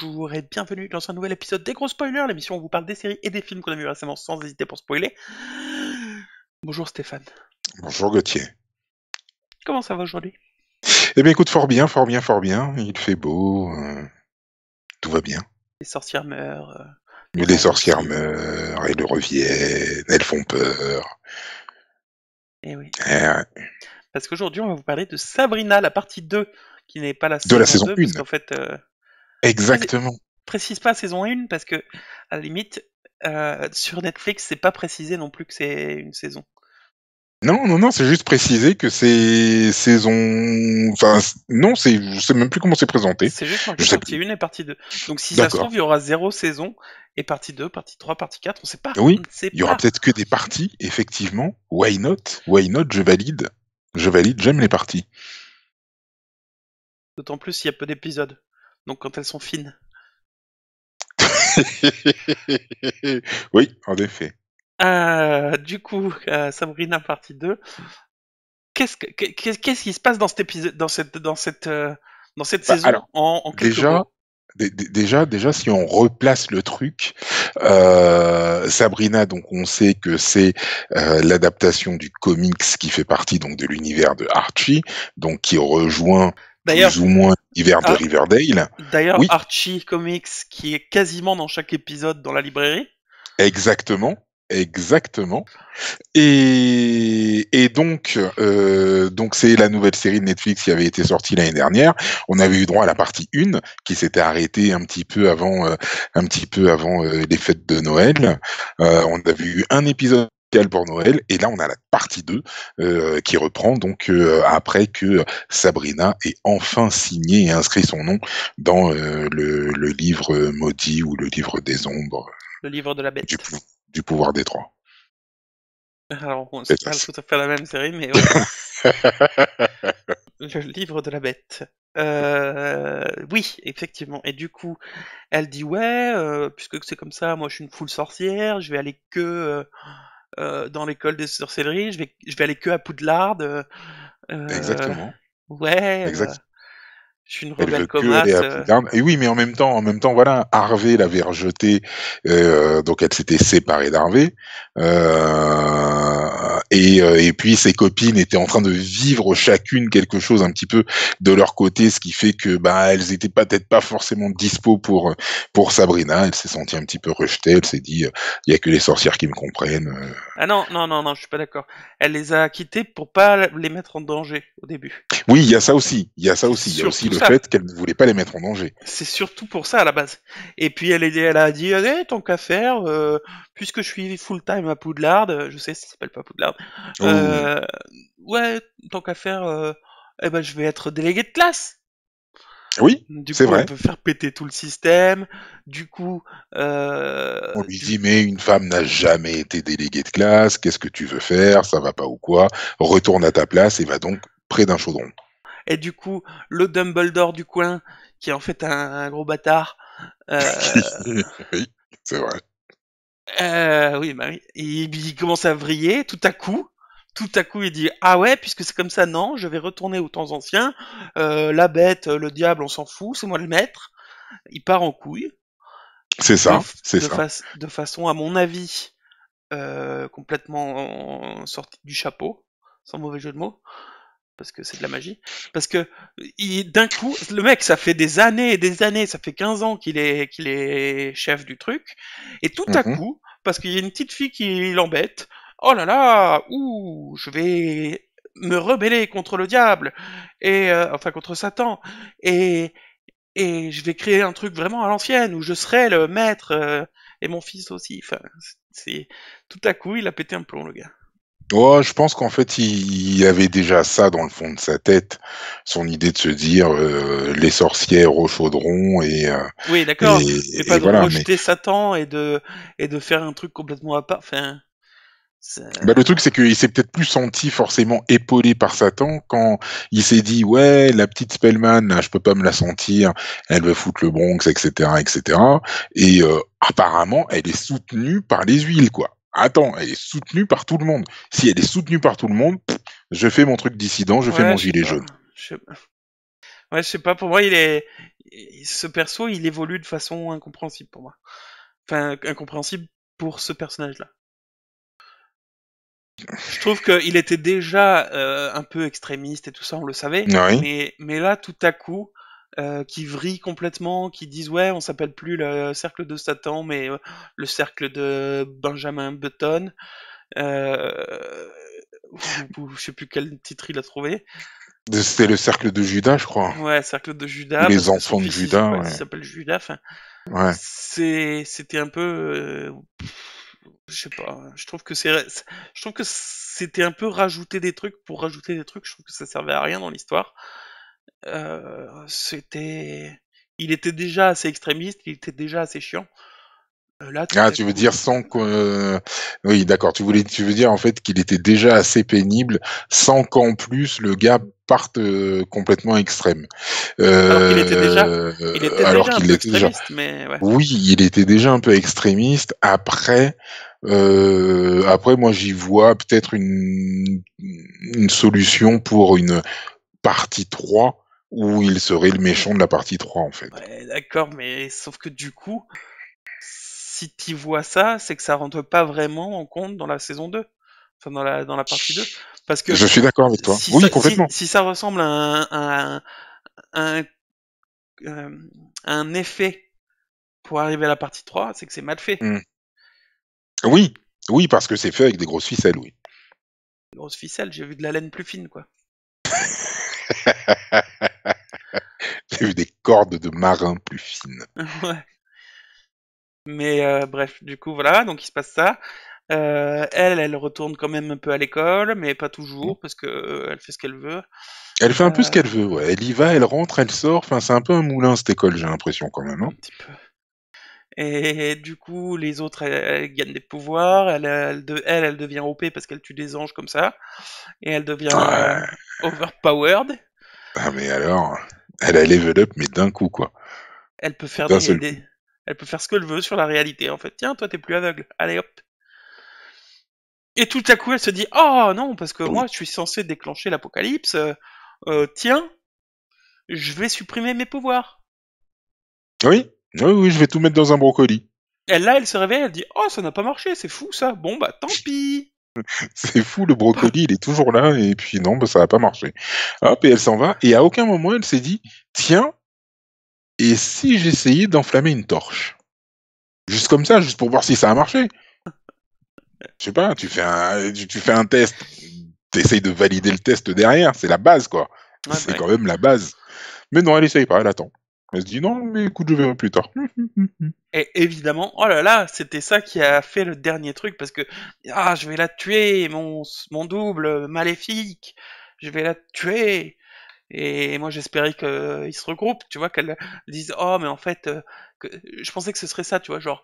Bonjour et bienvenue dans un nouvel épisode des Gros Spoilers, l'émission où on vous parle des séries et des films qu'on a vus récemment sans hésiter pour spoiler. Bonjour Stéphane, Bonjour Gauthier. comment ça va aujourd'hui? Eh bien écoute, fort bien, fort bien, fort bien. Il fait beau, tout va bien. Les sorcières meurent, les Mais les morts sorcières aussi. meurent, elles reviennent, elles font peur. Et oui, Ouais. parce qu'aujourd'hui on va vous parler de Sabrina, la partie 2, qui n'est pas la De la saison saison 2, parce 1. qu'en fait, Exactement. précise pas saison 1, parce que, à la limite, sur Netflix, c'est pas précisé non plus que c'est une saison. Non, non, non, c'est juste préciser que c'est saison... Enfin, non, je sais même plus comment c'est présenté. C'est juste Je marqué sais partie plus. 1 et partie 2. Donc si ça se D'accord. trouve, il y aura 0 saison, et partie 2, partie 3, partie 4, on sait pas, on Oui, ne sait il y aura pas. peut-être que des parties, effectivement. Why not? Why not? Je valide. Je valide, j'aime les parties. D'autant plus s'il y a peu d'épisodes. Donc quand elles sont fines. Oui, en effet. Du coup, Sabrina partie 2. Qu'est-ce qui se passe dans cet épisode, dans cette Bah, saison alors, en quelques déjà, mots? déjà, si on replace le truc, Sabrina, donc on sait que c'est l'adaptation du comics qui fait partie donc de l'univers de Archie, donc qui rejoint D'ailleurs, plus ou moins l'univers de Ar- Riverdale. d'ailleurs, Oui, Archie Comics qui est quasiment dans chaque épisode dans la librairie. exactement. Exactement. Et donc c'est la nouvelle série de Netflix qui avait été sortie l'année dernière. On avait eu droit à la partie 1 qui s'était arrêtée un petit peu avant les fêtes de Noël. On avait eu un épisode spécial pour Noël et là on a la partie 2 qui reprend donc après que Sabrina ait enfin signé et inscrit son nom dans le livre maudit ou le livre des ombres Le livre de la du, bête. pou- du pouvoir des trois. Alors, bon, C'est c'est pas ça. tout à fait la même série, mais ouais. Le livre de la bête. Oui, effectivement. Et du coup, elle dit ouais, puisque c'est comme ça, moi je suis une full sorcière, je vais aller que dans l'école des sorcelleries, je vais aller que à Poudlard. Euh, Exactement, ouais, exact. je suis une Elle rebelle veut que aller commasse. à Poudlard. Et oui, mais en même temps, voilà, Harvey l'avait rejeté, donc elle s'était séparée d'Harvey. Et puis ses copines étaient en train de vivre chacune quelque chose un petit peu de leur côté, ce qui fait que bah elles étaient peut-être pas forcément dispo pour Sabrina. Elle s'est sentie un petit peu rejetée. Elle s'est dit, il y a que les sorcières qui me comprennent. Ah non, non, non, non, je suis pas d'accord. Elle les a quittés pour pas les mettre en danger au début. Oui, il y a ça aussi. Il y a ça C'est aussi. Il y a aussi surtout le ça. fait qu'elle ne voulait pas les mettre en danger. C'est surtout pour ça à la base. Et puis elle a dit, eh, tant qu'à faire, puisque je suis full time à Poudlard, je sais, ça s'appelle pas Poudlard. Oui, Euh, ouais, tant qu'à faire, eh ben je vais être délégué de classe. oui, Du c'est coup, elle vrai. veut faire péter tout le système. Du coup, On lui du dit, mais une femme n'a jamais été déléguée de classe, qu'est-ce que tu veux faire, ça va pas ou quoi? Retourne à ta place et va donc près d'un chaudron. et du coup, le Dumbledore du coin, qui est en fait un gros bâtard. Euh, Oui, c'est vrai. oui, bah oui. Il commence à vriller tout à coup. Tout à coup, il dit ah ouais, puisque c'est comme ça, non, je vais retourner aux temps anciens. La bête, le diable, on s'en fout, c'est moi le maître. Il part en couille C'est ça, c'est ça. de façon, à mon avis, complètement sortie du chapeau, sans mauvais jeu de mots, parce que c'est de la magie. Parce que d'un coup, le mec, ça fait des années et des années, ça fait 15 ans qu'il est chef du truc, et tout à Mhm. coup, parce qu'il y a une petite fille qui l'embête, oh là là, ouh, je vais me rebeller contre le diable, et enfin contre Satan, et, et je vais créer un truc vraiment à l'ancienne, où je serai le maître, et mon fils aussi. Enfin, c'est tout à coup, il a pété un plomb, le gars. Ouais, je pense qu'en fait, il avait déjà ça dans le fond de sa tête, son idée de se dire les sorcières au chaudron Oui, d'accord, mais et pas de voilà. Mais rejeter Satan et de faire un truc complètement à part. Enfin, bah, le ça- truc, c'est qu'il s'est peut-être plus senti forcément épaulé par Satan quand il s'est dit, ouais, la petite Spellman, là, je peux pas me la sentir, elle veut foutre le Bronx, etc., etc. Et apparemment, elle est soutenue par les huiles, quoi. Attends, elle est soutenue par tout le monde. Si elle est soutenue par tout le monde, je fais mon truc dissident, je fais ouais, mon je sais gilet pas. jaune. Je sais pas. Ouais, je sais pas. Pour moi, il est. ce perso, il évolue de façon incompréhensible pour moi. Enfin, incompréhensible pour ce personnage-là. Je trouve qu'il était déjà un peu extrémiste et tout ça, on le savait, Oui. mais là, tout à coup, qui vrille complètement, qui disent ouais, on s'appelle plus le cercle de Satan, mais le cercle de Benjamin Button, euh, ou je sais plus quel titre il a trouvé. C'était le cercle de Judas, je crois. Ouais, cercle de Ou Judas, les parce que son enfants de fils Judas, ouais, il ouais. s'appelle Judas. Enfin, Ouais. c'était un peu, je sais pas. Je trouve que c'était un peu rajouter des trucs pour rajouter des trucs. Je trouve que ça servait à rien dans l'histoire. C'était, il était déjà assez extrémiste, il était déjà assez chiant. Là, tout Ah, à tu veux coup, dire sans que... Oui, d'accord. Tu veux dire en fait qu'il était déjà assez pénible sans qu'en plus le gars parte complètement extrême. il était Alors déjà un qu'il peu l'était déjà. extrémiste, mais ouais. Oui, il était déjà un peu extrémiste. Après, moi, j'y vois peut-être une solution pour une partie 3 où il serait le méchant de la partie 3 en fait. Ouais, d'accord, mais sauf que du coup, si tu vois ça, c'est que ça rentre pas vraiment en compte dans la saison 2. Enfin, dans la partie 2. Parce que Je suis d'accord avec toi. Oui, complètement. si ça ressemble à euh, un effet pour arriver à la partie 3, c'est que c'est mal fait. Mm. Oui, oui, parce que c'est fait avec des grosses ficelles, oui. Grosse ficelle, j'ai vu de la laine plus fine, quoi. J'ai eu des cordes de marins plus fines. Ouais. Mais bref, du coup, voilà, donc il se passe ça. Elle retourne quand même un peu à l'école, mais pas Mm. toujours, parce que elle fait ce qu'elle veut. Elle fait un peu ce Euh, qu'elle veut, ouais. Elle y va, elle rentre, elle sort. Enfin, c'est un peu un moulin, cette école, j'ai l'impression, quand même, hein. un petit peu. Et du coup, les autres, elles gagnent des pouvoirs. Elle devient OP parce qu'elle tue des anges comme ça. Et elle devient Ouais. overpowered. Ah, mais alors, elle a level up, mais d'un coup, quoi. Elle peut faire D'un seul coup. elle peut faire ce qu'elle veut sur la réalité. En fait, tiens, toi, t'es plus aveugle. Allez, hop. Et tout à coup, elle se dit, oh non, parce que Oui. moi, je suis censé déclencher l'apocalypse. Tiens, je vais supprimer mes pouvoirs. Oui, oui, oui, je vais tout mettre dans un brocoli. Et là, elle se réveille, elle dit, oh, ça n'a pas marché, c'est fou ça. Bon, bah, tant pis. C'est fou, le brocoli, il est toujours là, et puis non, bah, ça va pas marcher. Hop, et elle s'en va, et à aucun moment elle s'est dit, tiens, et si j'essayais d'enflammer une torche? Juste comme ça, juste pour voir si ça a marché. Je sais pas, tu fais un test, t'essayes de valider le test derrière, c'est la base, quoi. Ouais, C'est bah, quand même la base. Mais non, elle essaye pas, elle attend. Elle se dit, non, mais écoute, je verrai plus tard. et évidemment, oh là là, c'était ça qui a fait le dernier truc, parce que, ah, je vais la tuer, mon double maléfique, je vais la tuer. Et moi, j'espérais qu'ils se regroupent, tu vois, qu'elle dise, oh, mais en fait, je pensais que ce serait ça, tu vois, genre,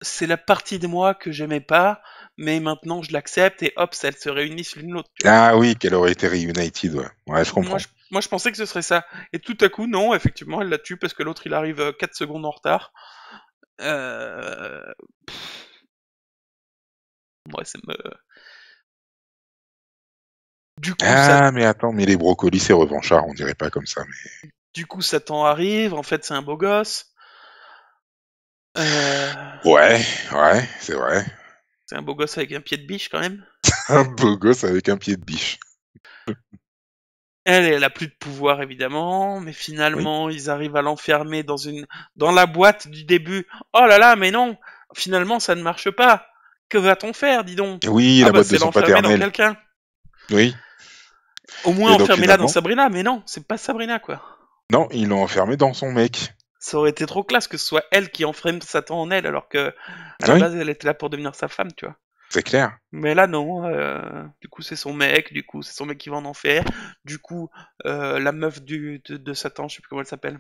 c'est la partie de moi que j'aimais pas, mais maintenant je l'accepte, et hop, elles se réunissent l'une l'autre, tu vois. Ah oui, qu'elle aurait été reunited, ouais. Ouais, je comprends. Moi, je pensais que ce serait ça. Et tout à coup, non, effectivement, elle la tue parce que l'autre, il arrive 4 secondes en retard. Euh... Ouais, ça me... Du coup, Ah, mais attends, mais les brocolis, c'est revanchard, on dirait pas comme ça, mais... Satan arrive, en fait, c'est un beau gosse. Euh... Ouais, ouais, c'est vrai. C'est un beau gosse avec un pied de biche, quand même. Un beau gosse avec un pied de biche. Elle a plus de pouvoir, évidemment, mais Oui. finalement, ils arrivent à l'enfermer dans la boîte du début. Oh là là, mais non! Finalement, ça ne marche pas. Que va-t-on faire, dis donc? Oui, Ah la bah, boîte de c'est son l'enfermer dans paternel. quelqu'un. Oui. Au moins Et donc enfermez-la dans finalement, Sabrina, mais non, c'est pas Sabrina, quoi. non, ils l'ont enfermé dans son mec. Ça aurait été trop classe que ce soit elle qui enferme Satan en elle, alors que à la Oui, base elle était là pour devenir sa femme, tu vois. c'est clair. Mais là non, du coup c'est son mec, du coup c'est son mec qui va en enfer, du coup la meuf de Satan, je sais plus comment elle s'appelle.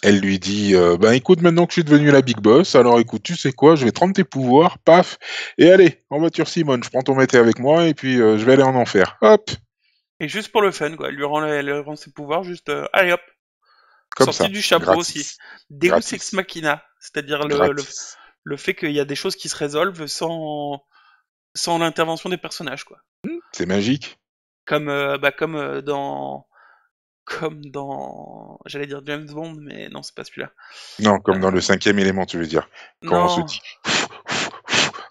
Elle lui dit, ben écoute, maintenant que je suis devenu la big boss, alors écoute, tu sais quoi, je vais te rendre tes pouvoirs, paf, et allez, en voiture Simone, je prends ton métier avec moi, et puis je vais aller en enfer. Hop, Et juste pour le fun, quoi, elle lui rend ses pouvoirs, juste allez hop, comme sorti ça, du chapeau aussi. gratis, Deus ex gratis, machina, c'est-à-dire gratis. le fait qu'il y a des choses qui se résolvent sans l'intervention des personnages, quoi. C'est magique. Comme dans comme dans, j'allais dire James Bond, mais non, c'est pas celui-là. Non, comme dans Euh, le cinquième élément, tu veux dire. Quand on se non, dit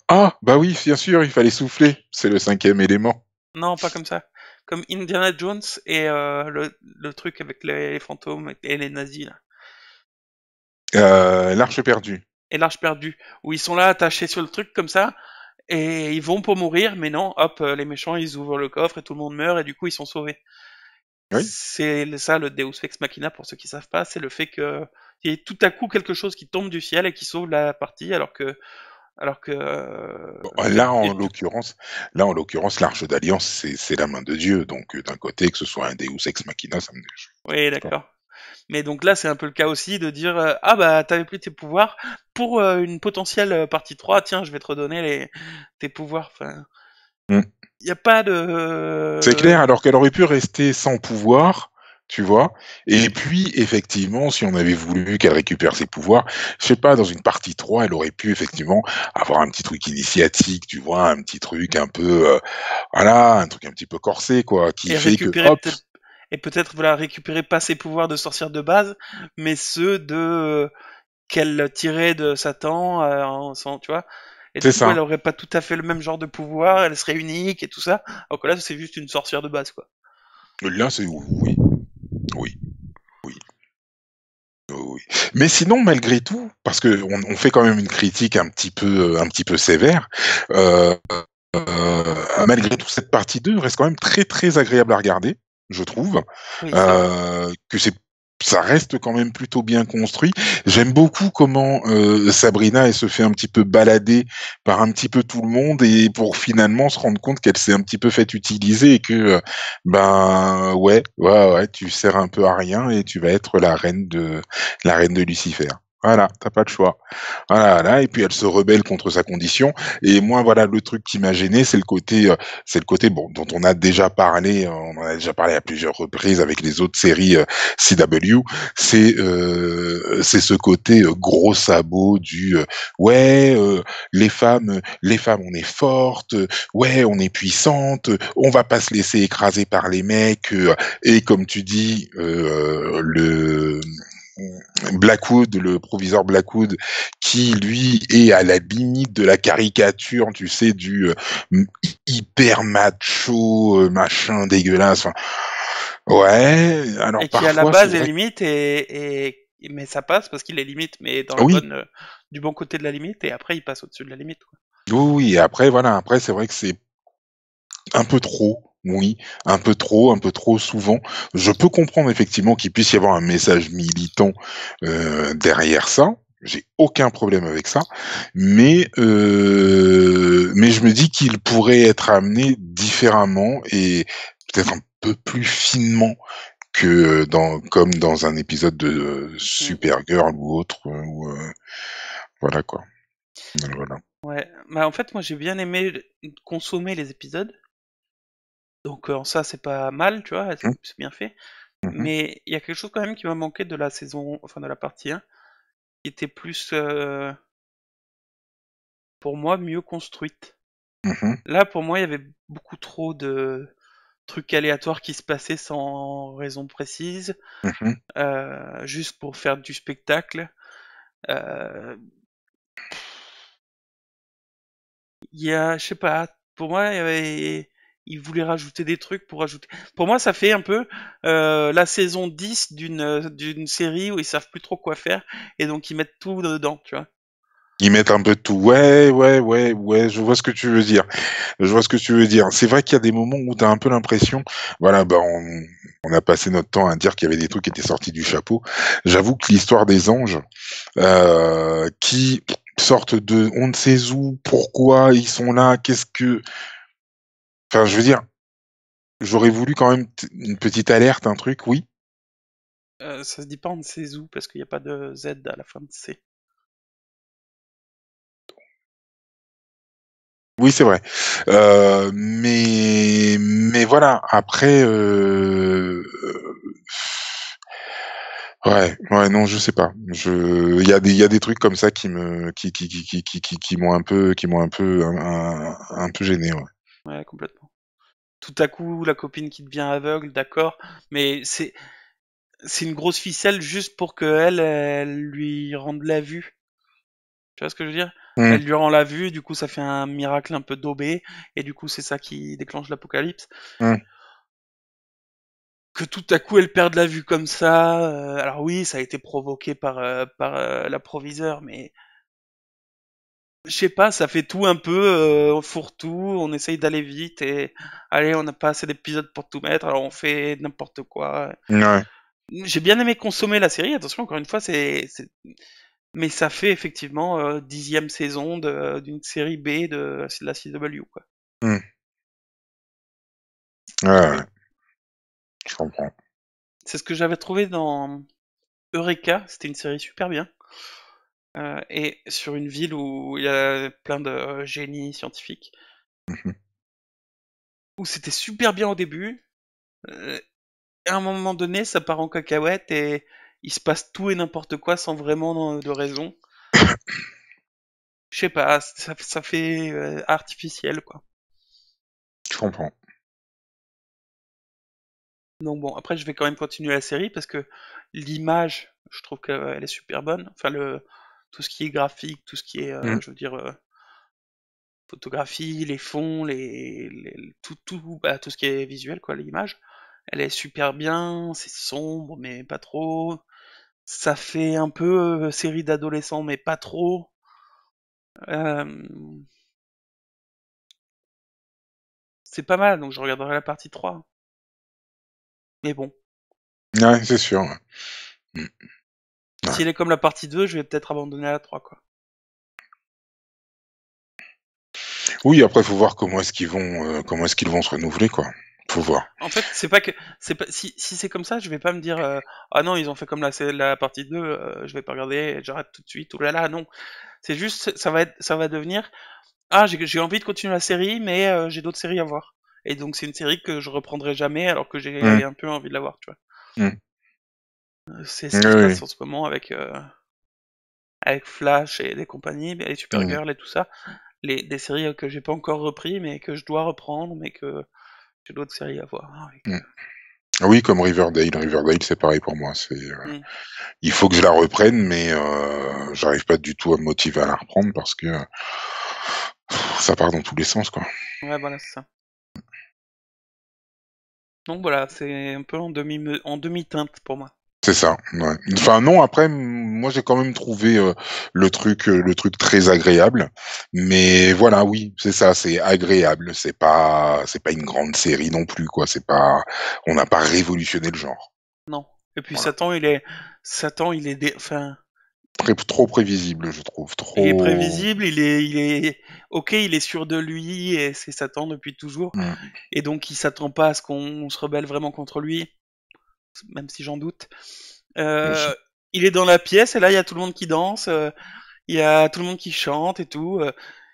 ah, bah oui, bien sûr, il fallait souffler. C'est le cinquième élément. non, pas comme ça. Comme Indiana Jones et le truc avec les fantômes et les nazis là. L'Arche perdue. Et l'Arche perdue, où ils sont là attachés sur le truc comme ça, et ils vont pour mourir, mais non, hop, les méchants ils ouvrent le coffre et tout le monde meurt et du coup ils sont sauvés. Oui, C'est ça le Deus Ex Machina pour ceux qui savent pas, c'est le fait que il y ait tout à coup quelque chose qui tombe du ciel et qui sauve la partie alors que bon, là, en l'occurrence, l'Arche d'Alliance, c'est la main de Dieu. Donc, d'un côté, que ce soit un Deus ex machina, ça me dérange oui pas. d'accord. Mais donc là c'est un peu le cas aussi de dire ah bah t'avais plus tes pouvoirs pour une potentielle partie 3, tiens je vais te redonner tes pouvoirs. Enfin, Mm. il y a pas C'est de clair, alors qu'elle aurait pu rester sans pouvoir, tu vois. Et puis, effectivement, si on avait voulu qu'elle récupère ses pouvoirs, je sais pas, dans une partie 3, elle aurait pu effectivement avoir un petit truc initiatique, tu vois, un petit truc un peu, voilà, un truc un petit peu corsé, quoi, qui et fait que, récupérer hop, peut-être et peut-être voilà récupérer pas ses pouvoirs de sorcière de base, mais ceux de qu'elle tirait de Satan, tu vois. Et du c'est coup, ça. elle aurait pas tout à fait le même genre de pouvoir, elle serait unique et tout ça. Alors que là, c'est juste une sorcière de base, quoi. Là, c'est oui, oui, oui. Oui. Mais sinon, malgré tout, parce que on fait quand même une critique un petit peu sévère, euh, malgré tout, cette partie 2 reste quand même très très agréable à regarder, je trouve. Oui, c'est vrai. Que ça reste quand même plutôt bien construit. J'aime beaucoup comment Sabrina elle se fait un petit peu balader par un petit peu tout le monde et pour finalement se rendre compte qu'elle s'est un petit peu fait utiliser et que ben ouais, tu sers un peu à rien et tu vas être la reine de Lucifer. Voilà, t'as pas de choix. Voilà, et puis elle se rebelle contre sa condition. Et moi, voilà, le truc qui m'a gêné, c'est le côté bon dont on a déjà parlé, on en a déjà parlé à plusieurs reprises avec les autres séries CW. C'est ce côté gros sabot du ouais, les femmes, on est fortes, ouais, on est puissante, on va pas se laisser écraser par les mecs. Et comme tu dis, le Blackwood, le proviseur Blackwood, qui lui est à la limite de la caricature, tu sais, du hyper macho, machin dégueulasse. Enfin, ouais, alors Et qui à la parfois c'est base est vrai. limite mais ça passe parce qu'il est limite, mais dans la Oui, bonne du bon côté de la limite et après il passe au-dessus de la limite, quoi. oui, oui. Et après voilà, après c'est vrai que c'est un peu trop. Oui, un peu trop souvent. Je peux comprendre effectivement qu'il puisse y avoir un message militant derrière ça. J'ai aucun problème avec ça, mais je me dis qu'il pourrait être amené différemment et peut-être un peu plus finement que comme dans un épisode de Mm. Supergirl ou autre, voilà quoi. Voilà. Ouais. Bah en fait, moi j'ai bien aimé consommer les épisodes. Donc en ça c'est pas mal, tu vois, Hum, c'est bien fait. mhm, Mais il y a quelque chose quand même qui m'a manqué de la saison, enfin de la partie 1, qui était plus, pour moi, mieux construite. mhm, Là, pour moi, il y avait beaucoup trop de trucs aléatoires qui se passaient sans raison précise, mhm. juste pour faire du spectacle. Euh, Il y a, je sais pas, pour moi, ils voulaient rajouter des trucs pour rajouter. Pour moi, ça fait un peu la saison 10 d'une série où ils savent plus trop quoi faire et donc ils mettent tout dedans, tu vois. Ils mettent un peu de tout. Ouais, je vois ce que tu veux dire. Je vois ce que tu veux dire. C'est vrai qu'il y a des moments où tu as un peu l'impression, voilà, on a passé notre temps à dire qu'il y avait des trucs qui étaient sortis du chapeau. J'avoue que l'histoire des anges, qui sortent de on ne sait où, pourquoi ils sont là, qu'est-ce que... Enfin, je veux dire, j'aurais voulu quand même une petite alerte, un truc, oui. Ça se dit pas on ne sait où parce qu'il n'y a pas de Z à la fin de C. Oui, c'est vrai. Mais voilà, après, ouais, non, je sais pas. Il y a des trucs comme ça qui m'ont un peu, un peu gêné, ouais. Ouais, complètement. Tout à coup, la copine qui devient aveugle, d'accord, mais c'est une grosse ficelle juste pour que elle lui rende la vue. Tu vois ce que je veux dire? Hmm, Elle lui rend la vue, du coup ça fait un miracle un peu daubé, et du coup c'est ça qui déclenche l'apocalypse. hmm. Que tout à coup elle perde la vue comme ça, alors oui, ça a été provoqué par l'approviseur, mais je sais pas, ça fait tout un peu fourre-tout, on essaye d'aller vite et allez, on n'a pas assez d'épisodes pour tout mettre, alors on fait n'importe quoi. Ouais. J'ai bien aimé consommer la série, attention, encore une fois, mais ça fait effectivement 10e saison d'une série B de la CW, quoi. Hmm. Ouais, Donc ouais, oui, je comprends. c'est ce que j'avais trouvé dans Eureka, c'était une série super bien. Et sur une ville où il y a plein de génies scientifiques, Mhm. où c'était super bien au début, euh, et à un moment donné, ça part en cacahuète et il se passe tout et n'importe quoi sans vraiment de raison. Je sais pas, ça fait artificiel, quoi. Je comprends. Donc bon, après, je vais quand même continuer la série parce que l'image, je trouve qu'elle est super bonne. Enfin, tout ce qui est graphique, tout ce qui est, Hmm. je veux dire, photographie, les fonds, tout ce qui est visuel, quoi, l'image. Elle est super bien, c'est sombre, mais pas trop. Ça fait un peu série d'adolescents, mais pas trop. Euh, c'est pas mal, donc je regarderai la partie 3. Mais bon, Ouais, c'est sûr. Ouais. Hmm. si Ouais. elle est comme la partie 2, je vais peut-être abandonner à la 3, quoi. Oui, après, faut voir comment est-ce qu'ils vont se renouveler, quoi. Faut voir. En fait, c'est pas que c'est pas si c'est comme ça, je vais pas me dire ah non, ils ont fait comme la partie 2, je vais pas regarder, j'arrête tout de suite. Ou là là, non. C'est juste ça va devenir ah, j'ai envie de continuer la série mais j'ai d'autres séries à voir. Et donc c'est une série que je reprendrai jamais alors que Hmm. j'ai un peu envie de la voir, tu vois. Hmm. C'est ce Oui, qui se oui. passe en ce moment avec Flash et des compagnies, et Hmm. Supergirl et tout ça, des séries que j'ai pas encore repris mais que je dois reprendre mais que j'ai d'autres séries à voir avec. Hmm. Oui, comme Riverdale. Riverdale, c'est pareil pour moi. Hmm. Il faut que je la reprenne, mais j'arrive pas du tout à me motiver à la reprendre parce que ça part dans tous les sens, quoi. Ouais, voilà, c'est ça. Donc voilà, c'est un peu en demi-teinte pour moi. C'est ça, ouais. Enfin non, après, moi j'ai quand même trouvé le truc très agréable, mais voilà, oui, c'est ça, c'est agréable, c'est pas une grande série non plus, quoi. On n'a pas révolutionné le genre. Non. Et puis Voilà, Satan, enfin, trop prévisible, je trouve, il est trop. prévisible, ok, il est sûr de lui et c'est Satan depuis toujours. Mm, Et donc il s'attend pas à ce qu'on se rebelle vraiment contre lui, même si j'en doute. aussi. Euh, il est dans la pièce et là il y a tout le monde qui danse, il y a tout le monde qui chante et tout.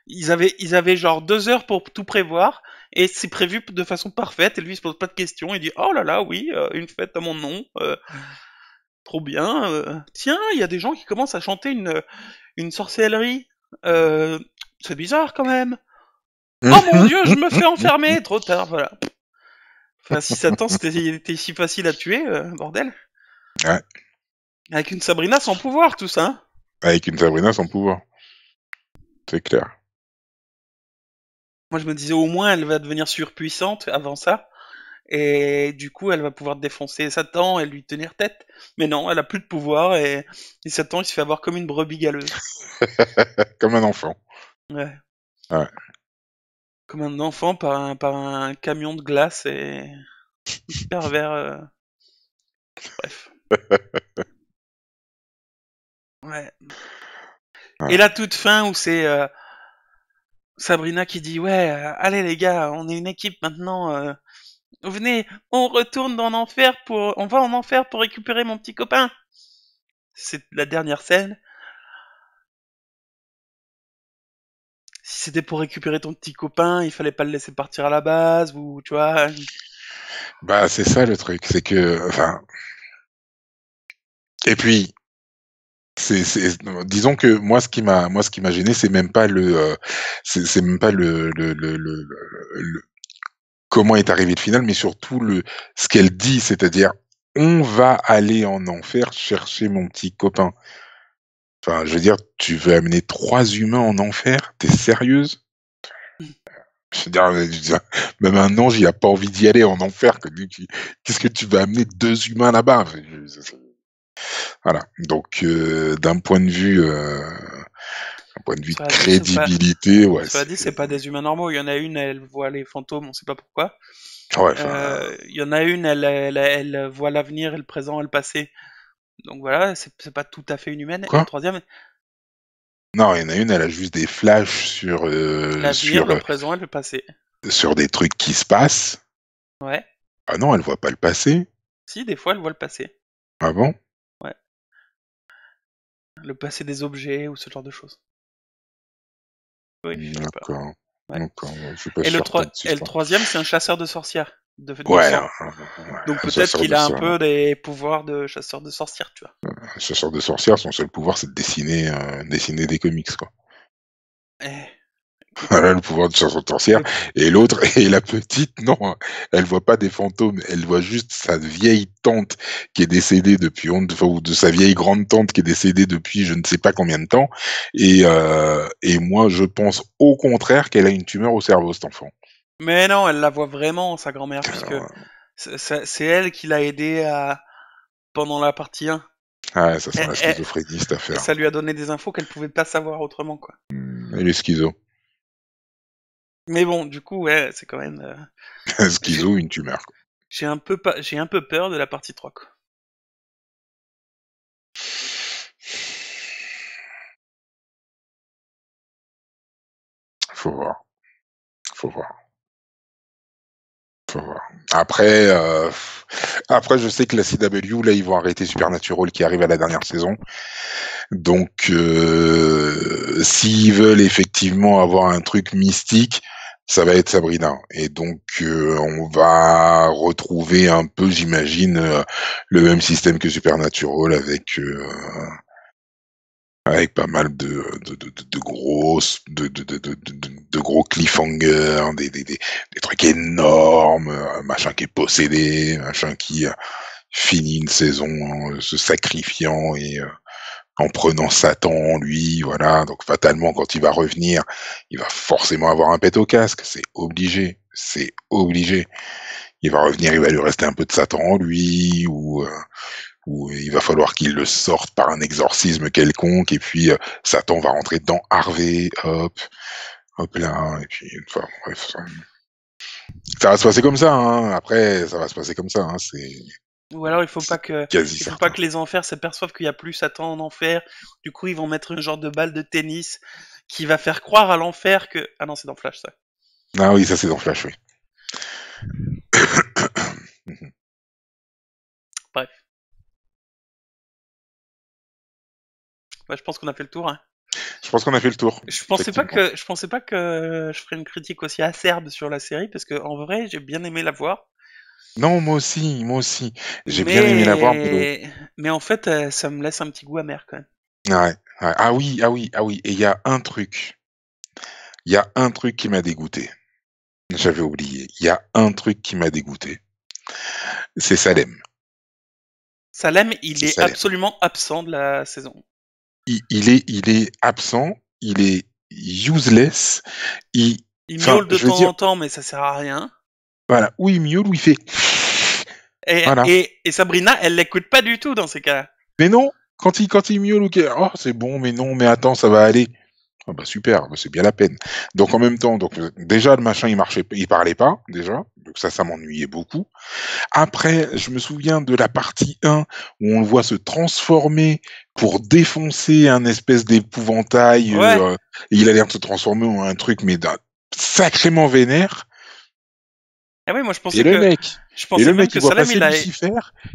Ils avaient genre 2 heures pour tout prévoir et c'est prévu de façon parfaite. Et lui il se pose pas de questions, il dit oh là là oui, une fête à mon nom. Trop bien. Tiens, il y a des gens qui commencent à chanter une sorcellerie. Euh, c'est bizarre quand même. Oh mon dieu, je me fais enfermer. Trop tard, voilà. Enfin, si Satan était si facile à tuer, bordel. Ouais, Avec une Sabrina sans pouvoir, tout ça, hein. avec une Sabrina sans pouvoir, c'est clair. Moi, je me disais au moins elle va devenir surpuissante avant ça. Et du coup, elle va pouvoir défoncer Satan et lui tenir tête. Mais non, elle a plus de pouvoir et Satan, il se fait avoir comme une brebis galeuse. Comme un enfant. Ouais. Ouais. Comme un enfant par un camion de glace et pervers. Bref. Ouais. Et Ouais. la toute fin où c'est Sabrina qui dit ouais, allez les gars, on est une équipe maintenant. Venez, on va en enfer pour récupérer mon petit copain. C'est la dernière scène. Si c'était pour récupérer ton petit copain, il fallait pas le laisser partir à la base, ou tu vois. Bah c'est ça le truc, c'est que, enfin, et puis disons que moi ce qui m'a gêné, c'est même pas le comment est arrivé le final, mais surtout ce qu'elle dit, c'est-à-dire on va aller en enfer chercher mon petit copain. Enfin, je veux dire, tu veux amener 3 humains en enfer? T'es sérieuse? Je veux dire, même un ange, il a pas envie d'y aller en enfer. Qu'est-ce que tu vas amener 2 humains là-bas? Enfin, voilà. Donc, d'un point de vue de Cela dit, crédibilité, ouais, cela dit, c'est pas des humains normaux. Il y en a une, elle voit les fantômes, on sait pas pourquoi. ouais, enfin, Il y en a une, elle voit l'avenir et le présent et le passé. Donc voilà, c'est pas tout à fait une humaine. Et le quoi? troisième, Non, il y en a une, elle a juste des flashs l'avenir, le présent et le passé. sur des trucs qui se passent. Ouais. Ah non, elle voit pas le passé. Si, des fois, elle voit le passé. Ah bon? Ouais. Le passé des objets ou ce genre de choses. Vérifie pas. D'accord. Ouais. D'accord, ouais, je suis pas certain de cette Et le histoire. troisième, c'est un chasseur de sorcières, de Ouais, sang. Donc ça peut-être sort qu'il de a un ça. peu des pouvoirs de chasseur de sorcières, tu vois. Chasseur de sorcières, son seul pouvoir, c'est de dessiner des comics, quoi. Eh, écoute, Voilà le pouvoir de chasseur de sorcières. le, Et l'autre, et la petite, non, elle voit pas des fantômes, elle voit juste sa vieille tante qui est décédée depuis, enfin, ou de sa vieille grande tante qui est décédée depuis je ne sais pas combien de temps. Et moi, je pense au contraire qu'elle a une tumeur au cerveau, cet enfant. Mais non, elle la voit vraiment, sa grand-mère, puisque Alors, c'est elle qui l'a aidé pendant la partie 1. ouais, ça sent Et, la schizophrénie, cette et affaire. ça lui a donné des infos qu'elle pouvait pas savoir autrement, quoi. Elle est schizo. Mais bon, du coup, ouais, c'est quand même... Schizo, une tumeur, quoi. j'ai un peu peur de la partie 3, quoi. Faut voir, faut voir. Faut voir. Après, je sais que la CW, là, ils vont arrêter Supernatural qui arrive à la dernière saison. Donc, s'ils veulent effectivement avoir un truc mystique, ça va être Sabrina. Et donc, on va retrouver un peu, j'imagine, le même système que Supernatural avec pas mal de grosses, de gros cliffhangers, des trucs énormes, un machin qui est possédé, machin qui finit une saison en se sacrifiant et en prenant Satan en lui, voilà. Donc fatalement, quand il va revenir, il va forcément avoir un pet au casque, c'est obligé, c'est obligé. Il va revenir, il va lui rester un peu de Satan en lui, ou il va falloir qu'il le sorte par un exorcisme quelconque, et puis Satan va rentrer dedans, Harvey, hop, hop là, et puis, enfin, bref, ça va se passer comme ça, hein. Après, ça va se passer comme ça, hein. Ou alors C'est quasi il faut pas certain. que les enfers s'aperçoivent qu'il y a plus Satan en enfer. Du coup, ils vont mettre une genre de balle de tennis qui va faire croire à l'enfer que... Ah non, c'est dans Flash, ça. Ah oui, ça c'est dans Flash, oui. Bref. Ouais, je pense qu'on a fait le tour, hein. Je pense qu'on a fait le tour, effectivement. Je pensais pas que je ferais une critique aussi acerbe sur la série, parce que en vrai, j'ai bien aimé la voir. Non, moi aussi, moi aussi. J'ai bien aimé la voir, Mais en fait, ça me laisse un petit goût amer, quand même. ouais, ouais. Ah oui, ah oui, ah oui. Et il y a un truc qui m'a dégoûté. J'avais oublié. Il y a un truc qui m'a dégoûté. C'est Salem. Salem, il C'est est Salem. absolument absent de la saison. Il est absent, il est useless, il, Il enfin, miaule de je veux temps dire, en temps, mais ça sert à rien. voilà, où il miaule, où il fait, voilà. Et Sabrina, elle l'écoute pas du tout dans ces cas-là. Mais non, quand il miaule, ok, oh, c'est bon, mais non, mais attends, ça va aller. Ah bah super, bah c'est bien la peine. Donc en même temps, donc déjà le machin il marchait, il parlait pas déjà, donc ça m'ennuyait beaucoup. Après, je me souviens de la partie 1 où on le voit se transformer pour défoncer un espèce d'épouvantail. Ouais. Et il a l'air de se transformer en un truc, mais sacrément vénère. Ah oui, Et le mec, je et pensais le même mec, que Salem,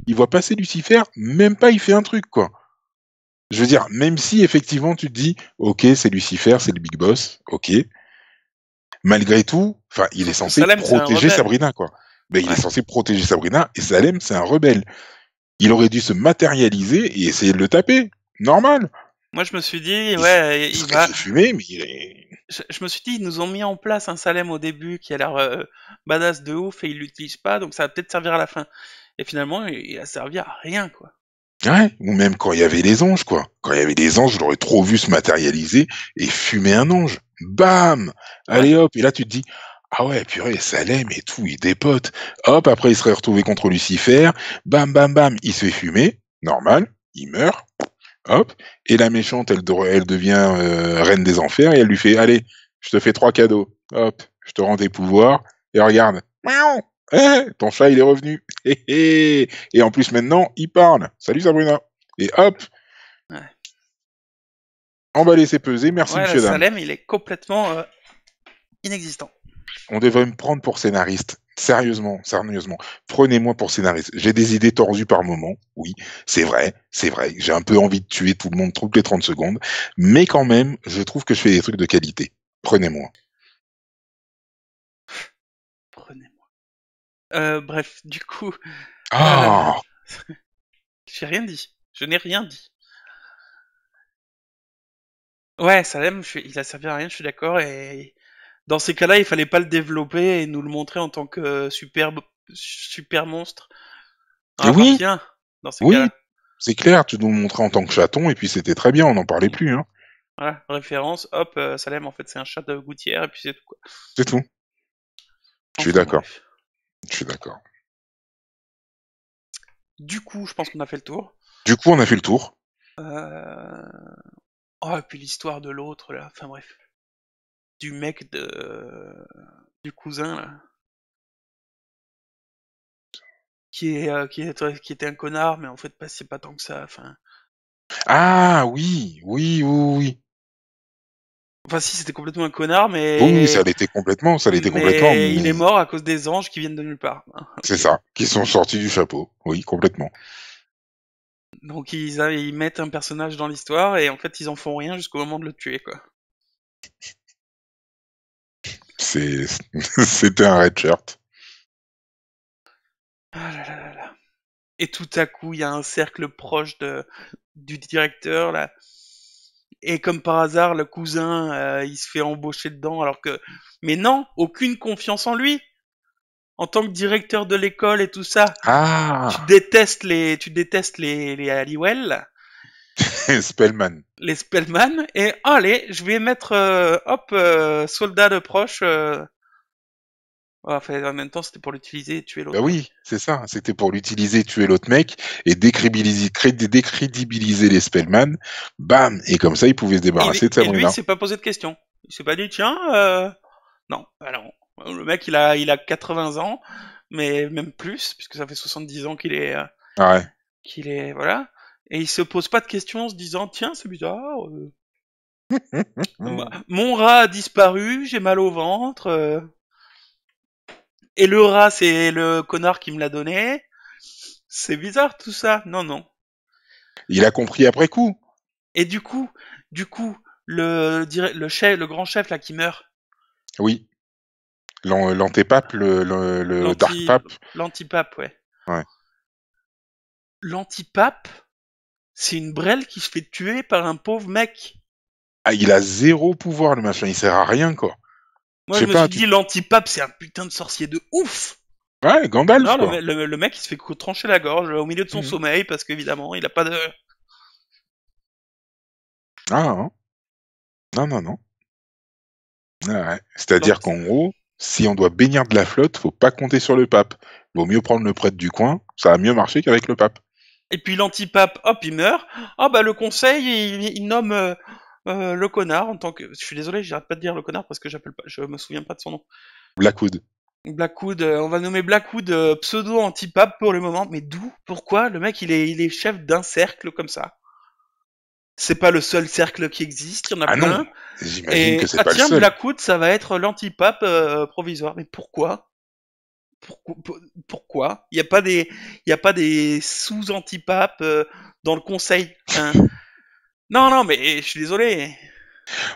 Il voit passer Lucifer, même pas il fait un truc, quoi. Je veux dire, même si effectivement tu te dis, ok, c'est Lucifer, c'est le big boss, ok. Malgré tout, enfin, il est sauf que censé Salem, c'est un protéger rebelle. Sabrina, quoi. Mais il est Ouais. censé protéger Sabrina, et Salem, c'est un rebelle. Il aurait dû se matérialiser et essayer de le taper. Normal. Moi, je me suis dit, Il, ouais, il serait fait fumer, mais il est... je me suis dit, ils nous ont mis en place un Salem au début qui a l'air badass de ouf et ils l'utilisent pas, donc ça va peut-être servir à la fin. Et finalement, il a servi à rien, quoi. Ouais, ou même quand il y avait les anges, quoi. Quand il y avait les anges, je l'aurais trop vu se matérialiser et fumer un ange. Bam! Ouais. Allez hop, et là tu te dis, ah ouais, purée, Salem et tout, il dépote. Hop, après il serait retrouvé contre Lucifer. Bam, bam, bam, il se fait fumer. Normal, il meurt. Hop, et la méchante, elle devient reine des enfers et elle lui fait, allez, je te fais 3 cadeaux. Hop, je te rends tes pouvoirs et regarde. Miaou. Ton chat, il est revenu. Hé, hé. Et en plus maintenant, il parle. Salut Sabrina. Et hop, Ouais. emballé c'est pesé, merci Ouais, la monsieur dame. Salem, il est complètement inexistant. On devrait me prendre pour scénariste. Sérieusement, sérieusement. Prenez-moi pour scénariste. J'ai des idées tordues par moment. Oui, c'est vrai, c'est vrai. J'ai un peu envie de tuer tout le monde toutes les 30 secondes. Mais quand même, je trouve que je fais des trucs de qualité. Prenez-moi. Prenez-moi. Bref, du coup, euh, Ah! j'ai rien dit. Je n'ai rien dit. Ouais, Salem, il a servi à rien, je suis d'accord. Et dans ces cas-là, il fallait pas le développer et nous le montrer en tant que super monstre. Et Ah, enfin, oui, bien, dans ces oui, cas-là. c'est clair, tu nous le montrais en tant que chaton, et puis c'était très bien, on n'en parlait plus, hein. Voilà, référence, hop, Salem, en fait, c'est un chat de gouttière, et puis c'est tout, quoi. C'est tout. Je suis Enfin, d'accord. bref. Je suis d'accord. Du coup, je pense qu'on a fait le tour. Du coup, on a fait le tour. Euh... Oh, et puis l'histoire de l'autre, là. Enfin, bref. Du mec du cousin, là. Qui était un connard, mais en fait, c'est pas tant que ça. Ah oui, oui, oui, oui. Enfin, si, c'était complètement un connard, Oui, oui, ça l'était complètement, mais il est mais mort à cause des anges qui viennent de nulle part. c'est Ok. ça, qui sont sortis du chapeau. Oui, complètement. Donc ils mettent un personnage dans l'histoire et en fait ils en font rien jusqu'au moment de le tuer, quoi. C'est, c'était un red shirt. Ah là là là là. Et tout à coup il y a un cercle proche du directeur là. Et comme par hasard le cousin il se fait embaucher dedans alors que mais non, aucune confiance en lui en tant que directeur de l'école et tout ça. Ah, Tu détestes les Halliwell, Spellman. les Spellman, et allez, je vais mettre, hop, soldat de proche. Ouais, enfin, en même temps, c'était pour l'utiliser et tuer Bah l'autre oui, mec. c'est ça. C'était pour l'utiliser, tuer l'autre mec et décrédibiliser les Spellman. Bam! Et comme ça, il pouvait se débarrasser de Et lui, il Sabrina. s'est pas posé de questions. Il s'est pas dit, tiens, non, bah non. Le mec, il a 80 ans, mais même plus, puisque ça fait 70 ans Ah ouais. voilà. Et il se pose pas de questions en se disant, tiens, c'est bizarre. Mon rat a disparu, j'ai mal au ventre. Et le rat, c'est le connard qui me l'a donné. C'est bizarre tout ça. Non, non. Il a compris après coup. Et du coup, le grand chef là qui meurt, Oui. L'antépape, le Dark l'anti, Pape. l'antipape, ouais. Ouais. L'antipape, c'est une brêle qui se fait tuer par un pauvre mec. Ah, il a zéro pouvoir, le machin. Il sert à rien, quoi. Je Moi, je sais me pas, suis tu... dit, l'antipape, c'est un putain de sorcier de ouf. Ouais, Gandalf, Non, quoi. le mec, il se fait trancher la gorge au milieu de son Mhm. sommeil parce qu'évidemment, il a pas de. Ah, non. Non, non, non. Ah ouais. C'est-à-dire L'anti- qu'en gros, si on doit bénir de la flotte, faut pas compter sur le pape. Vaut mieux prendre le prêtre du coin, ça a mieux marché qu'avec le pape. Et puis l'antipape, hop, il meurt. Ah bah le conseil, il nomme le connard en tant que. Je suis désolé, j'arrête pas de dire le connard parce que je me souviens pas de son nom. Blackwood. Blackwood, on va nommer Blackwood pseudo anti-pape pour le moment, mais d'où? Pourquoi? Le mec il est chef d'un cercle comme ça. C'est pas le seul cercle qui existe, il y en a Ah non, plein. j'imagine que Et c'est ah pas le tiens, seul. Blackwood, ça va être l'anti-pape provisoire. Mais pourquoi? Pourquoi? Il y a pas des sous-anti-papes dans le conseil. Enfin, non, non, mais je suis désolé.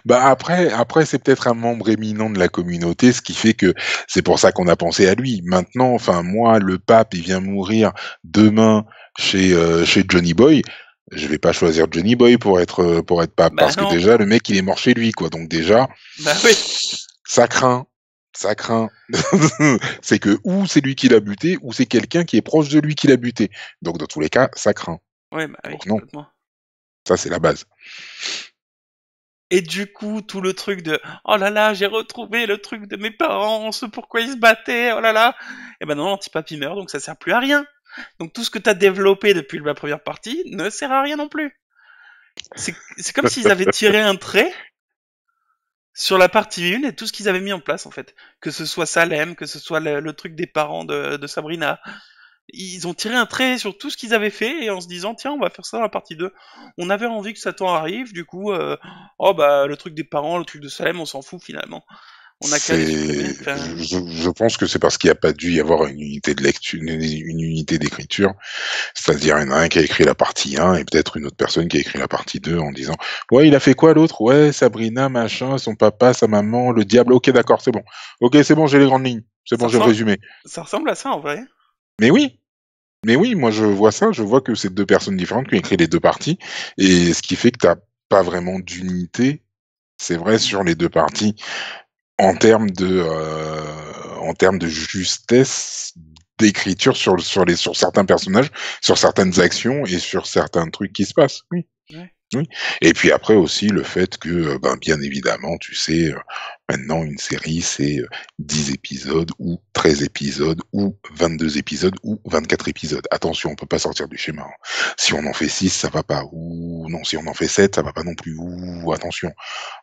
Bah après c'est peut-être un membre éminent de la communauté, ce qui fait que c'est pour ça qu'on a pensé à lui. Maintenant, enfin moi, le pape, il vient mourir demain chez Johnny Boy. Je vais pas choisir Johnny Boy pour être pape Bah parce que non, déjà le mec il est mort chez lui quoi. Donc déjà bah oui. ça craint, ça craint. C'est que ou c'est lui qui l'a buté, ou c'est quelqu'un qui est proche de lui qui l'a buté. Donc dans tous les cas, ça craint. Ouais, bah oui, Donc non, complètement. ça c'est la base. Et du coup, tout le truc de oh là là, j'ai retrouvé le truc de mes parents, ce pourquoi ils se battaient, oh là là. Et ben non, l'anti-papy meurt, donc ça sert plus à rien. Donc tout ce que t'as développé depuis la première partie ne sert à rien non plus. C'est comme s'ils avaient tiré un trait sur la partie 1 et tout ce qu'ils avaient mis en place en fait. Que ce soit Salem, que ce soit le truc des parents de Sabrina. Ils ont tiré un trait sur tout ce qu'ils avaient fait et en se disant tiens on va faire ça dans la partie 2. On avait envie que Satan arrive, du coup oh bah le truc des parents, le truc de Salem on s'en fout finalement. On a qu'à les supprimer. C'est, Enfin, je pense que c'est parce qu'il n'y a pas dû y avoir une unité de lecture, une unité d'écriture. C'est-à-dire, il y en a un qui a écrit la partie 1 et peut-être une autre personne qui a écrit la partie 2 en disant, ouais, il a fait quoi l'autre? Ouais, Sabrina, machin, son papa, sa maman, le diable. Ok, d'accord, c'est bon. Ok, c'est bon, j'ai les grandes lignes. C'est bon, ça j'ai le ressemble, résumé. ça ressemble à ça en vrai. Mais oui. Mais oui, moi je vois ça, je vois que c'est deux personnes différentes qui ont écrit les deux parties, et ce qui fait que t'as pas vraiment d'unité, c'est vrai, sur les deux parties, en termes de justesse d'écriture sur certains personnages, sur certaines actions et sur certains trucs qui se passent. Oui. Ouais. Oui. Et puis après aussi le fait que, ben, bien évidemment, tu sais, maintenant une série c'est 10 épisodes ou 13 épisodes ou 22 épisodes ou 24 épisodes. Attention, on peut pas sortir du schéma, hein. Si on en fait 6, ça va pas. Ou non, si on en fait 7, ça va pas non plus. Ou attention.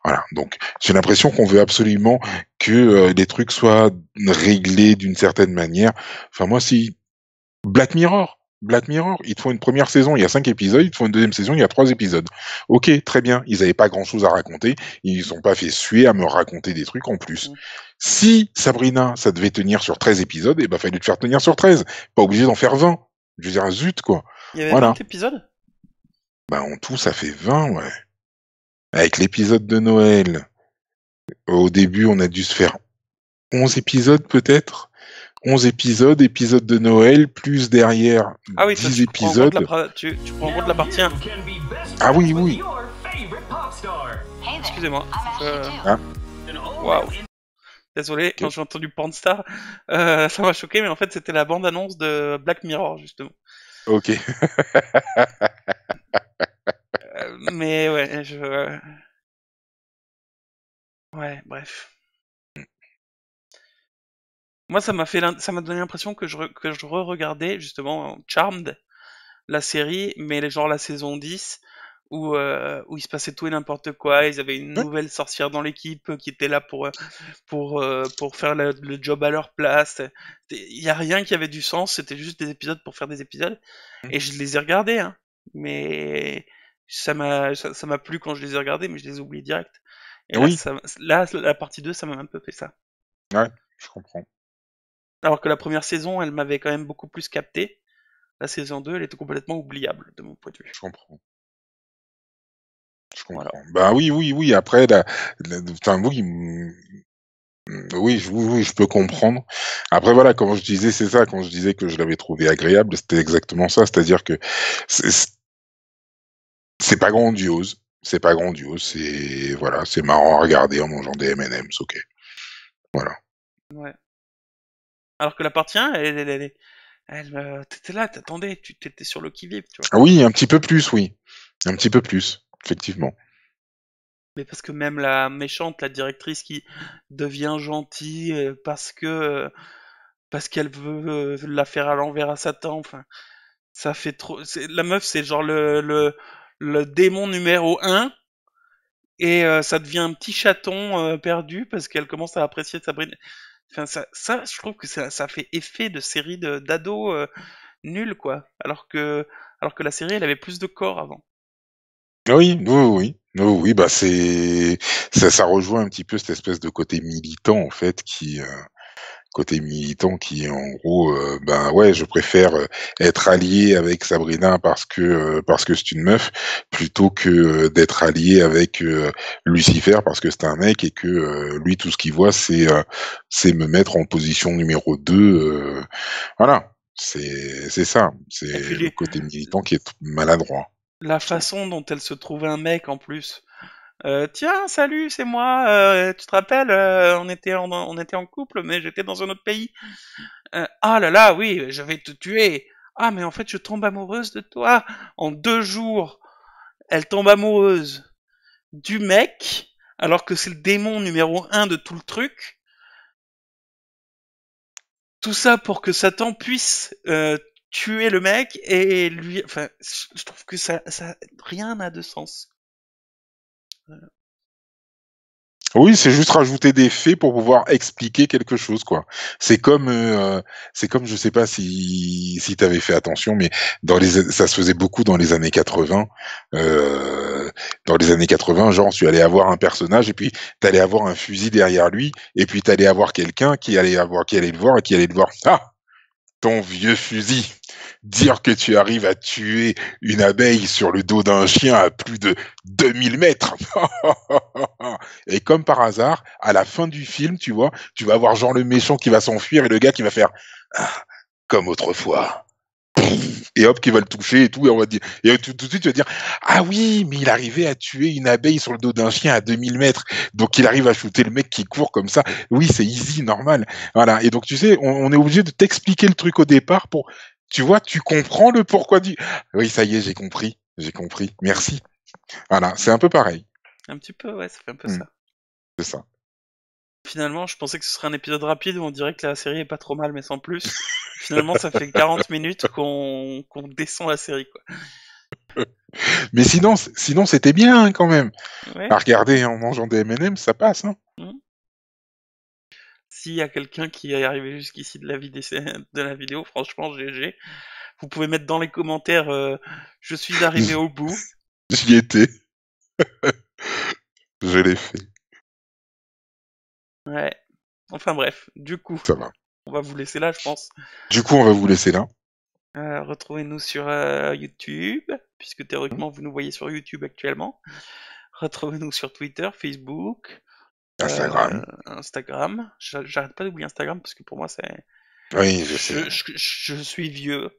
Voilà. Donc j'ai l'impression qu'on veut absolument que les trucs soient réglés d'une certaine manière. Enfin moi si Black Mirror, ils te font une première saison, il y a 5 épisodes, ils te font une deuxième saison, il y a 3 épisodes. Ok, très bien, ils avaient pas grand chose à raconter, ils ont pas fait suer à me raconter des trucs en plus. Mm. Si Sabrina, ça devait tenir sur 13 épisodes, eh ben fallait te faire tenir sur 13, pas obligé d'en faire 20. Je veux dire, zut, quoi. Il y avait Voilà. 20 épisodes. Bah, en tout, ça fait 20, ouais. Avec l'épisode de Noël, au début, on a dû se faire 11 épisodes, peut-être. 11 épisodes, épisode de Noël, plus derrière Ah oui, toi 10 tu prends en compte épisodes. tu prends en compte la partie 1. Ah oui, oui. Excusez-moi. Ah, Waouh. Désolé, quand ok. j'ai entendu Pornstar, ça m'a choqué, mais en fait c'était la bande-annonce de Black Mirror justement. Ok. Mais ouais, ouais, bref. Moi, ça m'a donné l'impression que je re-regardais justement Charmed, la série, mais genre la saison 10, où il se passait tout et n'importe quoi. Ils avaient une Ouais. nouvelle sorcière dans l'équipe qui était là pour faire le job à leur place. Il y a rien qui avait du sens. C'était juste des épisodes pour faire des épisodes. Et je les ai regardés, hein. Mais ça m'a plu quand je les ai regardés, mais je les ai oubliés direct. Et Oui, là, la partie 2 ça m'a un peu fait ça. ouais, je comprends. Alors que la première saison, elle m'avait quand même beaucoup plus capté. La saison 2 elle était complètement oubliable de mon point de vue. Je comprends. Je Voilà. comprends. Bah oui, oui, oui. Après, enfin, oui, oui, oui, oui, je peux comprendre. Après, voilà, quand je disais, c'est ça, quand je disais que je l'avais trouvé agréable, c'était exactement ça. C'est-à-dire que c'est c'est pas grandiose. C'est pas grandiose. C'est, voilà, c'est marrant à regarder en mangeant des M&M's, ok. Voilà. Ouais. Alors que la partie 1, t'étais là, t'attendais, tu t'étais sur le qui-vive, tu vois. Ah oui, un petit peu plus, oui. Un petit peu plus, effectivement. Mais parce que même la méchante, la directrice qui devient gentille parce qu'elle veut la faire à l'envers à Satan, enfin, ça fait trop. La meuf, c'est genre le démon numéro un et ça devient un petit chaton perdu parce qu'elle commence à apprécier Sabrina. Enfin, je trouve que ça fait effet de série d'ados nul quoi. Alors que la série, elle avait plus de corps avant. Oui, oui, oui. Oui, oui, bah ça rejoint un petit peu cette espèce de côté militant en fait qui en gros ben ouais je préfère être allié avec Sabrina parce que c'est une meuf plutôt que d'être allié avec Lucifer parce que c'est un mec et que lui tout ce qu'il voit c'est me mettre en position numéro 2. Voilà, c'est ça, Et puis c'est le côté militant qui est maladroit. la Je trouve. façon dont elle se trouvait un mec en plus. Tiens, salut, c'est moi. Tu te rappelles, on était en couple, mais j'étais dans un autre pays. Ah là là, oui, je vais te tuer. Ah, mais en fait, je tombe amoureuse de toi. En 2 jours, elle tombe amoureuse du mec, alors que c'est le démon numéro 1 de tout le truc. Tout ça pour que Satan puisse tuer le mec et lui. Enfin, je trouve que ça rien n'a de sens. Oui, c'est juste rajouter des faits pour pouvoir expliquer quelque chose, quoi. C'est comme, je sais pas si tu avais fait attention, mais ça se faisait beaucoup dans les années 80. Dans les années 80, genre, tu allais avoir un personnage et puis t'allais avoir un fusil derrière lui et puis t'allais avoir quelqu'un qui allait le voir et qui allait le voir. Ah! Ton vieux fusil. Dire que tu arrives à tuer une abeille sur le dos d'un chien à plus de 2000 mètres. Et comme par hasard, à la fin du film, tu vois, tu vas avoir genre le méchant qui va s'enfuir et le gars qui va faire ah, comme autrefois. Et hop, qui va le toucher et tout, et on va dire, et tout de suite, tu vas dire, ah oui, mais il arrivait à tuer une abeille sur le dos d'un chien à 2000 mètres. Donc, il arrive à shooter le mec qui court comme ça. Oui, c'est easy, normal. Voilà. Et donc, tu sais, on est obligé de t'expliquer le truc au départ pour, tu vois, tu comprends le pourquoi du, oui, ça y est, j'ai compris. J'ai compris. Merci. Voilà. C'est un peu pareil. Un petit peu, ouais, ça fait un peu Hmm, ça. c'est ça. Finalement, je pensais que ce serait un épisode rapide où on dirait que la série est pas trop mal, mais sans plus. Finalement, ça fait 40 minutes qu'on descend la série, quoi. Mais sinon, c'était bien, hein, quand même. Ouais. À regarder en mangeant des M&M, ça passe, hein. Mhm. S'il y a quelqu'un qui est arrivé jusqu'ici de la vidéo, franchement, GG. Vous pouvez mettre dans les commentaires je suis arrivé au bout. J'y étais. Je l'ai fait. Ouais. Enfin bref, du coup, Ça va. on va vous laisser là, je pense. Du coup, on va vous laisser là. Retrouvez-nous sur YouTube, puisque théoriquement vous nous voyez sur YouTube actuellement. Retrouvez-nous sur Twitter, Facebook, Instagram. Instagram. J'arrête pas d'oublier Instagram parce que pour moi c'est, Oui, je sais. je suis vieux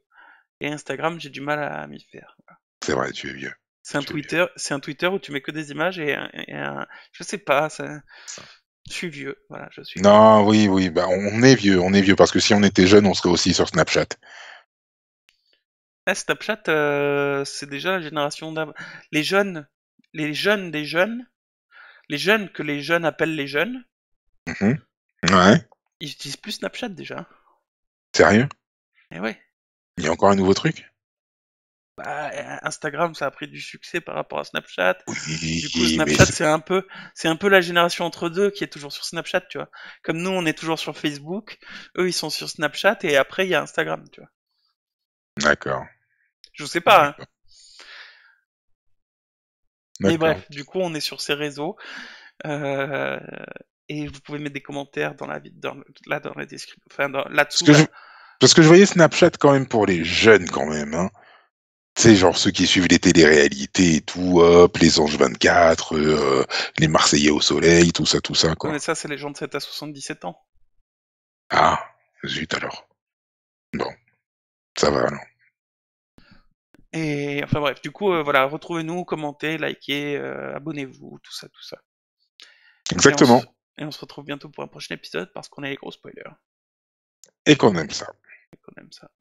et Instagram j'ai du mal à m'y faire. C'est vrai, tu es vieux. Tu es vieux. C'est un Twitter où tu mets que des images je sais pas, Ça. je suis vieux. Voilà, je suis vieux. Non, oui, oui, bah on est vieux parce que si on était jeune, on serait aussi sur Snapchat. Ah, Snapchat, c'est déjà la génération d'avant. Les jeunes, les jeunes des jeunes, les jeunes que les jeunes appellent les jeunes, Mhm. Ouais. ils utilisent plus Snapchat déjà. Sérieux? Et ouais. Il y a encore un nouveau truc? Bah, Instagram, ça a pris du succès par rapport à Snapchat. Du coup, Oui, mais Snapchat, c'est un peu la génération entre deux qui est toujours sur Snapchat, tu vois. Comme nous, on est toujours sur Facebook, eux, ils sont sur Snapchat et après, il y a Instagram, tu vois. d'accord, Je sais pas, hein. d'accord, Mais d'accord. bref, du coup, on est sur ces réseaux. Euh, et vous pouvez mettre des commentaires là dans la description, enfin Parce là-dessous que je, là. parce que je voyais Snapchat quand même pour les jeunes quand même, hein. Tu sais, genre ceux qui suivent les téléréalités et tout, hop, les Anges 24, les Marseillais au soleil, tout ça, Ouais, mais quoi. ça, c'est les gens de 7 à 77 ans. Ah, zut alors. Bon, ça va alors. Et enfin bref, du coup, voilà, retrouvez-nous, commentez, likez, abonnez-vous, tout ça, tout ça. Et on se, Exactement. et on se retrouve bientôt pour un prochain épisode parce qu'on a les gros spoilers. Et qu'on aime ça. Et qu'on aime ça.